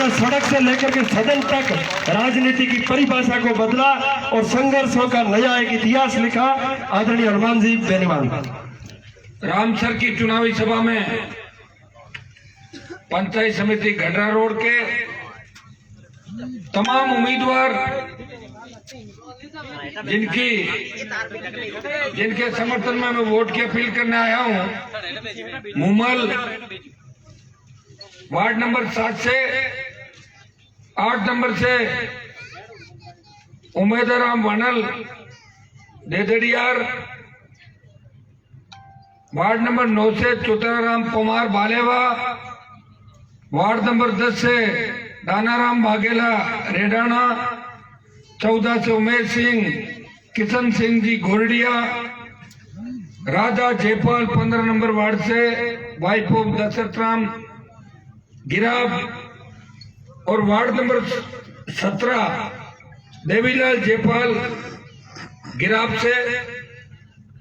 उन्होंने सड़क से लेकर के सदन तक राजनीति की परिभाषा को बदला और संघर्षों का नया एक इतिहास लिखा। आदरणीय हनुमान जी बेनीवाल। रामसर की चुनावी सभा में पंचायत समिति गढ़ा रोड के तमाम उम्मीदवार जिनके समर्थन में मैं वोट की अपील करने आया हूं, मुमल वार्ड नंबर 7 से 8 नंबर से उमेदराम वनल देदड़ियार, वार्ड नंबर 9 से चौथाराम कुमार बालेवा, वार्ड नंबर 10 से दानाराम बाघेला रेडाना, 14 से उमेश सिंह, किशन सिंह जी घोरडिया, राजा जयपाल 15 नंबर वार्ड से वाइफ ऑफ दशरथ राम गिराब, और वार्ड नंबर 17 देवीलाल जयपाल गिराब से।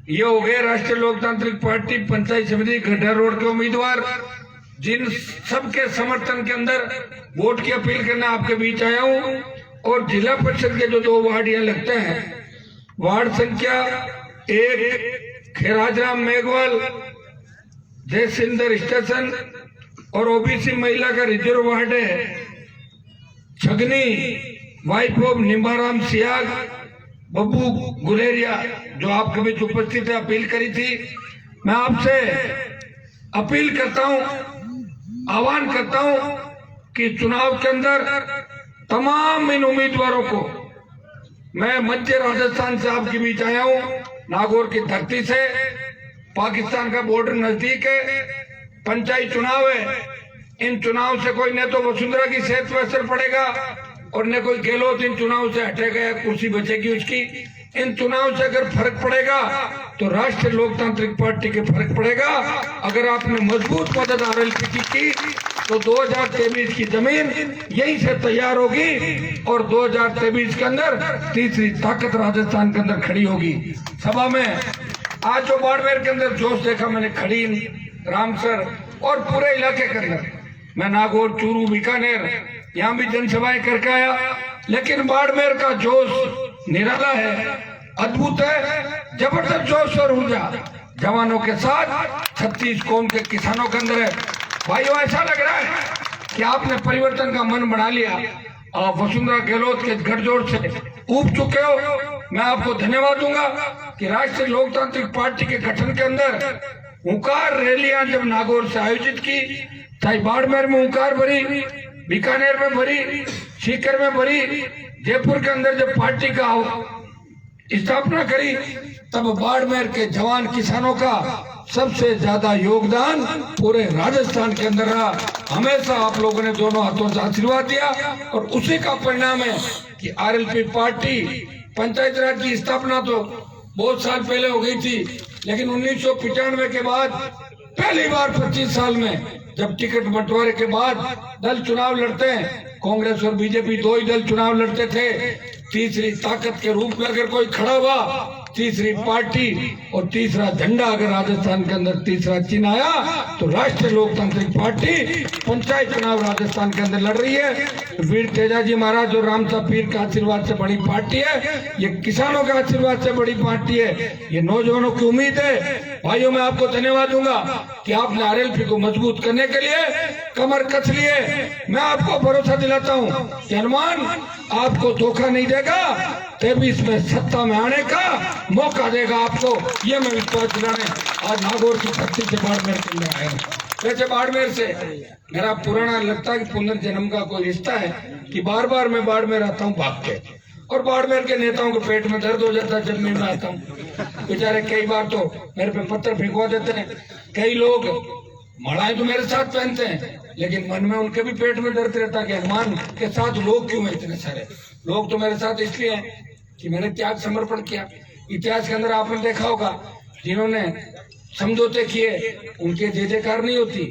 ये हो गए राष्ट्रीय लोकतांत्रिक पार्टी पंचायत समिति गड्ढा रोड के उम्मीदवार, जिन सबके समर्थन के अंदर वोट की अपील करने आपके बीच आया हूं। और जिला परिषद के जो 2 वार्ड यहाँ लगते हैं, वार्ड संख्या 1 खेराजराम मेघवाल जयसिंदर स्टेशन और ओबीसी महिला का रिजर्व वार्ड है छगनी, वाइफ ऑफ निम्बाराम सियाग बब्बू गुलेरिया, जो आपके बीच उपस्थित है, अपील करी थी। मैं आपसे अपील करता हूं, आह्वान करता हूं कि चुनाव के अंदर तमाम इन उम्मीदवारों को, मैं मध्य राजस्थान से आपके बीच आया हूं, नागौर की धरती से, पाकिस्तान का बॉर्डर नजदीक है, पंचायत चुनाव है। इन चुनाव से कोई न तो वसुंधरा की सेहत पर असर पड़ेगा और न कोई गहलोत इन चुनाव से हटेगा या कुर्सी बचेगी उसकी। इन चुनाव से अगर फर्क पड़ेगा तो राष्ट्रीय लोकतांत्रिक पार्टी के फर्क पड़ेगा। अगर आपने मजबूत मदद आरएलपी की तो 2023 की जमीन यहीं से तैयार होगी और 2023 के अंदर तीसरी ताकत राजस्थान के अंदर खड़ी होगी। सभा में आज जो बाड़मेर के अंदर जोश देखा मैंने, खड़ी रामसर और पूरे इलाके के अंदर, मैं नागौर, चूरू, बीकानेर यहाँ भी जनसभाएं करके आया, लेकिन बाड़मेर का जोश निराला है, अद्भुत है, जबरदस्त जोश और ऊर्जा जवानों के साथ 36 कौम के किसानों के अंदर है। भाइयों, ऐसा लग रहा है कि आपने परिवर्तन का मन बना लिया और वसुंधरा गहलोत के गठजोड़ से ऊब चुके हो। मैं आपको धन्यवाद दूंगा कि राष्ट्रीय लोकतांत्रिक पार्टी के गठन के अंदर हुंकार रैलियां जब नागौर से आयोजित की, चाहे बाड़मेर में हुंकार भरी, बीकानेर में भरी, सीकर में भरी, जयपुर के अंदर जब पार्टी का स्थापना करी, तब बाड़मेर के जवान किसानों का सबसे ज्यादा योगदान पूरे राजस्थान के अंदर रहा। हमेशा आप लोगों ने दोनों हाथों से आशीर्वाद दिया और उसी का परिणाम है कि आरएलपी पार्टी, पंचायत राज की स्थापना तो बहुत साल पहले हो गई थी, लेकिन 1995 के बाद पहली बार 25 साल में जब टिकट बंटवारे के बाद दल चुनाव लड़ते हैं, कांग्रेस और बीजेपी 2 ही दल चुनाव लड़ते थे। तीसरी ताकत के रूप में अगर कोई खड़ा हुआ, तीसरी पार्टी और तीसरा झंडा अगर राजस्थान के अंदर तीसरा चिन्ह आया, तो राष्ट्रीय लोकतांत्रिक पार्टी पंचायत चुनाव राजस्थान के अंदर लड़ रही है। वीर तेजाजी महाराज और रामसा पीर के आशीर्वाद से बड़ी पार्टी है, ये किसानों के आशीर्वाद से बड़ी पार्टी है, ये नौजवानों की उम्मीद है। भाइयों, मैं आपको धन्यवाद दूंगा कि आपने आरएलपी को मजबूत करने के लिए कमर कस लिए। मैं आपको भरोसा दिलाता हूं कि हनुमान आपको धोखा नहीं देगा, 23 में सत्ता में आने का मौका देगा आपको, ये मैं विश्वास दिलाने आज नागौर की धरती से बाड़मेर के अंदर आया हूँ। वैसे बाड़मेर से मेरा पुराना लगता है कि पुनर्जन्म का कोई रिश्ता है कि बार बार मैं बाड़मेर आता हूँ भाग के, और बाड़मेर के नेताओं के पेट में दर्द हो जाता है जब मैं आता हूँ। बेचारे कई बार तो मेरे पे पत्थर फेंकवा देते हैं, कई लोग मालाएं तो मेरे साथ पहनते हैं, लेकिन मन में उनके भी पेट में दर्द रहता है कि हनुमान के साथ लोग क्यों हैं इतने सारे। लोग तो मेरे साथ इसलिए हैं कि मैंने त्याग समर्पण किया। इतिहास के अंदर आपने देखा होगा, जिन्होंने समझौते किए उनके जय जयकार नहीं होती,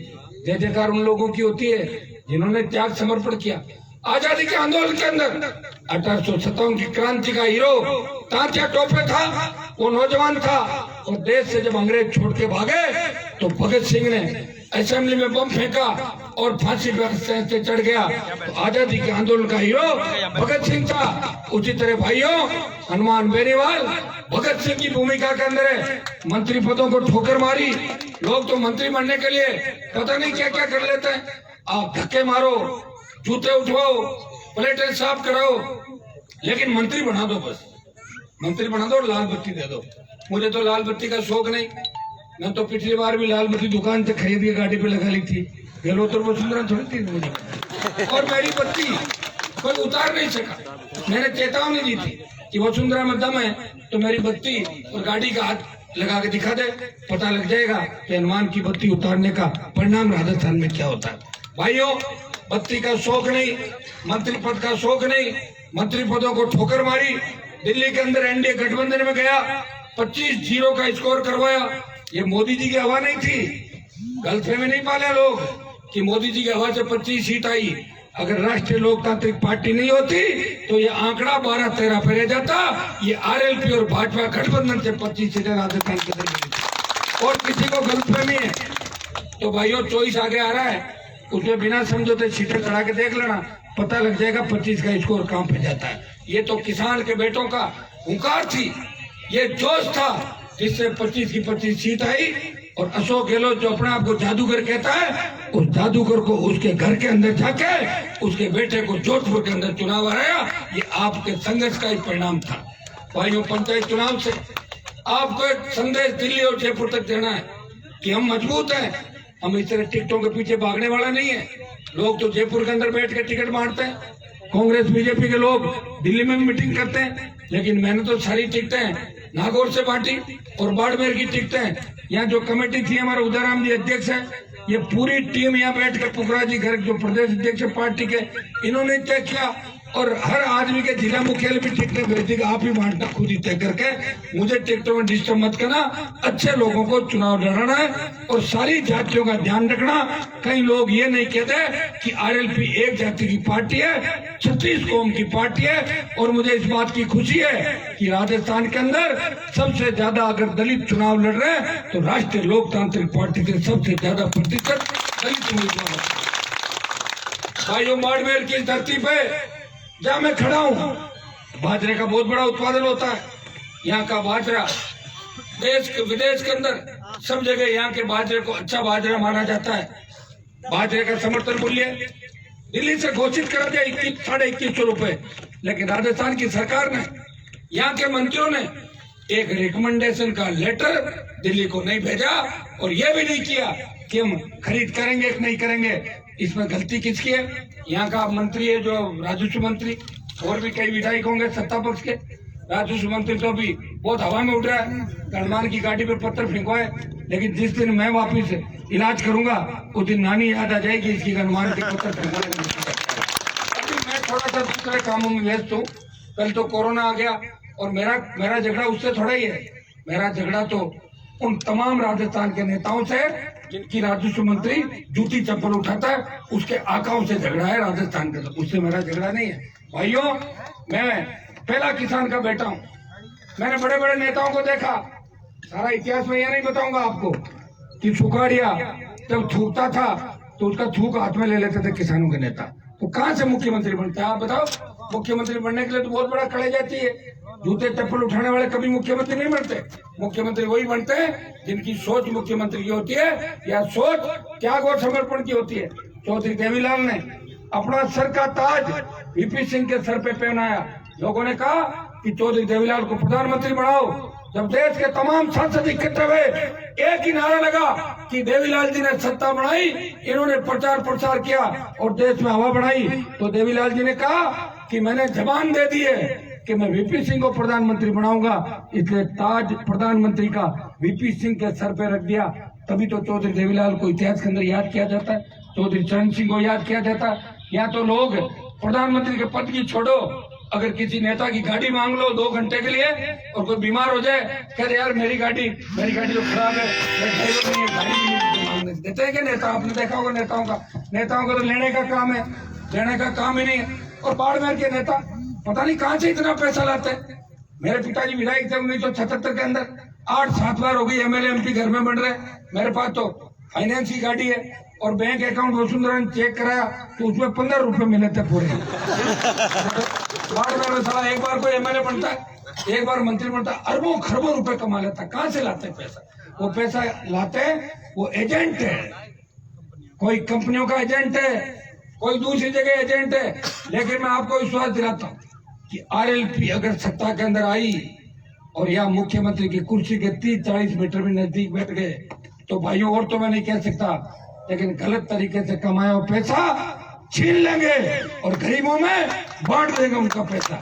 जय जयकार उन लोगों की होती है जिन्होंने त्याग समर्पण किया। आजादी के आंदोलन के अंदर 1857 की क्रांति का हीरो तात्या टोपे था, वो नौजवान था, और देश से जब अंग्रेज छोड़ के भागे तो भगत सिंह ने असेंबली में बम फेंका और फांसी पर से चढ़ गया। तो आजादी के आंदोलन का हीरो भगत सिंह था। उसी तरह भाइयों हनुमान बेनीवाल भगत सिंह की भूमिका के अंदर है। मंत्री पदों को ठोकर मारी। लोग तो मंत्री बनने के लिए पता नहीं क्या क्या कर लेते हैं। आप धक्के मारो, जूते उठवाओ, प्लेटें साफ कराओ, लेकिन मंत्री बना दो। बस मंत्री बना दो और लाल बत्ती दे दो। मुझे तो लाल बत्ती का शौक नहीं। मैं तो पिछली बार भी लाल बत्ती दुकान से खरीद के गाड़ी पे लगा ली थी। गहलोत और वसुंधरा थोड़ी थी मुझे, और मेरी बत्ती कोई उतार नहीं सका। मैंने चेतावनी दी थी कि वसुंधरा में दम है तो मेरी बत्ती और गाड़ी का हाथ लगा के दिखा दे, पता लग जाएगा कि हनुमान की बत्ती उतारने का परिणाम राजस्थान में क्या होता है। भाइयों बत्ती का शौक नहीं, मंत्री पद का शौक नहीं, मंत्री पदों को ठोकर मारी। दिल्ली के अंदर एनडीए गठबंधन में गया, 25-0 का स्कोर करवाया। ये मोदी जी की हवा नहीं थी। गलतफहमी नहीं पाले लोग कि मोदी जी की हवा से 25 सीट आई। अगर राष्ट्रीय लोकतांत्रिक पार्टी नहीं होती तो ये आंकड़ा 12-13 पे रह जाता। ये आरएलपी और भाजपा गठबंधन से 25 सीटें राजस्थान के अंदर मिली। और किसी को गलतफहमी है तो भाइयों चॉइस आगे आ रहा है, उसमें बिना समझौते सीटें चढ़ा के देख लेना, पता लग जाएगा 25 का स्कोर कहां पे जाता है। ये तो किसान के बेटों का हुंकार थी, ये जोश था, जिससे 25 की 25 सीट आई। और अशोक गहलोत जो अपने आप को जादूगर कहता है, उस जादूगर को उसके घर के अंदर जाके उसके बेटे को जोधपुर के अंदर चुनाव हराया। ये आपके संघर्ष का ही परिणाम था। भाइयों पंचायत चुनाव से आपको एक संदेश दिल्ली और जयपुर तक देना है कि हम मजबूत हैं। हम इस तरह टिकटों के पीछे भागने वाला नहीं है। लोग तो जयपुर के अंदर बैठ के टिकट बांटते हैं, कांग्रेस बीजेपी के लोग दिल्ली में मीटिंग करते हैं, लेकिन मैंने तो सारी टिकटें नागौर से बांटी और बाड़मेर की टिकटें। यहाँ जो कमेटी थी हमारे उदयराम जी अध्यक्ष है, ये पूरी टीम यहाँ बैठ कर पुखरा जी घर जो प्रदेश अध्यक्ष पार्टी के, इन्होंने तय किया। और हर आदमी के जिला मुख्यालय भी टिकटें भेज दी, आप ही बांटना खुद ही तय करके। मुझे टिकटों में डिस्टर्ब मत करना, अच्छे लोगों को चुनाव लड़ना है और सारी जातियों का ध्यान रखना। कई लोग ये नहीं कहते कि आरएलपी एक जाति की पार्टी है, 36 कौम की पार्टी है। और मुझे इस बात की खुशी है कि राजस्थान के अंदर सबसे ज्यादा अगर दलित चुनाव लड़ रहे हैं तो राष्ट्रीय लोकतांत्रिक पार्टी से सबसे ज्यादा प्रतिशत दलित उम्मीदवार। भाइयों बाड़मेर की धरती पे जहाँ मैं खड़ा हूँ, बाजरे का बहुत बड़ा उत्पादन होता है। यहाँ का बाजरा देश के विदेश के अंदर सब जगह यहाँ के बाजरे को अच्छा बाजरा माना जाता है। बाजरे का समर्थन मूल्य दिल्ली से घोषित कर दिया 21,500 रुपए, लेकिन राजस्थान की सरकार ने, यहाँ के मंत्रियों ने एक रिकमेंडेशन का लेटर दिल्ली को नहीं भेजा और यह भी नहीं किया कि हम खरीद करेंगे कि नहीं करेंगे। इसमें गलती किसकी है? यहाँ का मंत्री है जो राजस्व मंत्री, और भी कई विधायक होंगे सत्ता पक्ष के। राजस्व मंत्री तो अभी बहुत हवा में उड़ रहा है, हनुमान की गाड़ी पे पत्थर फेंकवाए, लेकिन जिस दिन मैं वापिस इलाज करूंगा उस दिन नानी याद आ जाएगी इसकी हनुमान के पत्थर फेंकवाने का। अभी मैं थोड़ा सा दूसरे कामों में व्यस्त हूँ। कल तो कोरोना आ गया और मेरा झगड़ा उससे थोड़ा ही है। मेरा झगड़ा तो उन तमाम राजस्थान के नेताओं से जिनकी राजस्व मंत्री जूती चप्पल उठाता है, उसके आकाओं से झगड़ा है राजस्थान का, तो उससे मेरा झगड़ा नहीं है। भाइयों मैं पहला किसान का बेटा हूँ। मैंने बड़े बड़े नेताओं को देखा, सारा इतिहास में यह नहीं बताऊंगा आपको कि सुखाड़िया जब थूकता था तो उसका थूक हाथ में ले लेते थे किसानों के नेता। तो कहाँ से मुख्यमंत्री बनता है आप बताओ? मुख्यमंत्री बनने के लिए तो बहुत बड़ा कलेजा चाहिए। जूते चप्पल उठाने वाले कभी मुख्यमंत्री नहीं बनते। मुख्यमंत्री वही बनते हैं जिनकी सोच मुख्यमंत्री की होती है या सोच त्याग और समर्पण की होती है। चौधरी देवीलाल ने अपना सर का ताज वीपी सिंह के सर पे पहनाया। लोगों ने कहा कि चौधरी देवीलाल को प्रधानमंत्री बनाओ। जब देश के तमाम सांसद इकट्ठे हुए, एक ही नारा लगा कि देवीलाल जी ने सत्ता बनाई, इन्होंने प्रचार प्रसार किया और देश में हवा बढ़ाई। तो देवीलाल जी ने कहा कि मैंने जबान दे दी है कि मैं वीपी सिंह को प्रधानमंत्री बनाऊंगा, इसलिए ताज प्रधानमंत्री का वीपी सिंह के सर पे रख दिया। तभी तो चौधरी देवीलाल को इतिहास के अंदर याद किया जाता है, चौधरी चरण सिंह को याद किया जाता है। यहाँ तो लोग प्रधानमंत्री के पद की छोड़ो, अगर किसी नेता की गाड़ी मांग लो 2 घंटे के लिए और कोई बीमार हो जाए, कह यार मेरी गाड़ी तो खराब है, ड्राइवर नहीं है, गाड़ी नहीं देते हैं क्या नेता? आपने देखा होगा नेताओं का तो लेने का काम है, देने का काम ही नहीं है। और बाड़मेर के नेता पता नहीं कहां से इतना पैसा लाते हैं। मेरे पिताजी विधायक थे 1977 के अंदर, 8-7 बार हो गई एमएलए एमपी घर में बन रहे। मेरे पास तो फाइनेंस की गाड़ी है और बैंक अकाउंट वसुंधरा ने चेक कराया तो उसमें 15 रुपए मिले थे पूरे। वार्ड में साला एक बार कोई एमएलए बनता है, एक बार मंत्री बनता है, अरबों खरबों रुपए कमा लेता है। कहां से लाते हैं पैसा? वो पैसा लाते हैं, वो एजेंट है, कोई कंपनियों का एजेंट है, कोई दूसरी जगह एजेंट है। लेकिन मैं आपको विश्वास दिलाता हूं कि आरएलपी अगर सत्ता के अंदर आई और या मुख्यमंत्री की कुर्सी के 30-40 मीटर में नजदीक बैठ गए तो भाइयों, और तो मैं नहीं कह सकता, लेकिन गलत तरीके से कमाया हुआ पैसा छीन लेंगे और गरीबों में बांट देंगे उनका पैसा।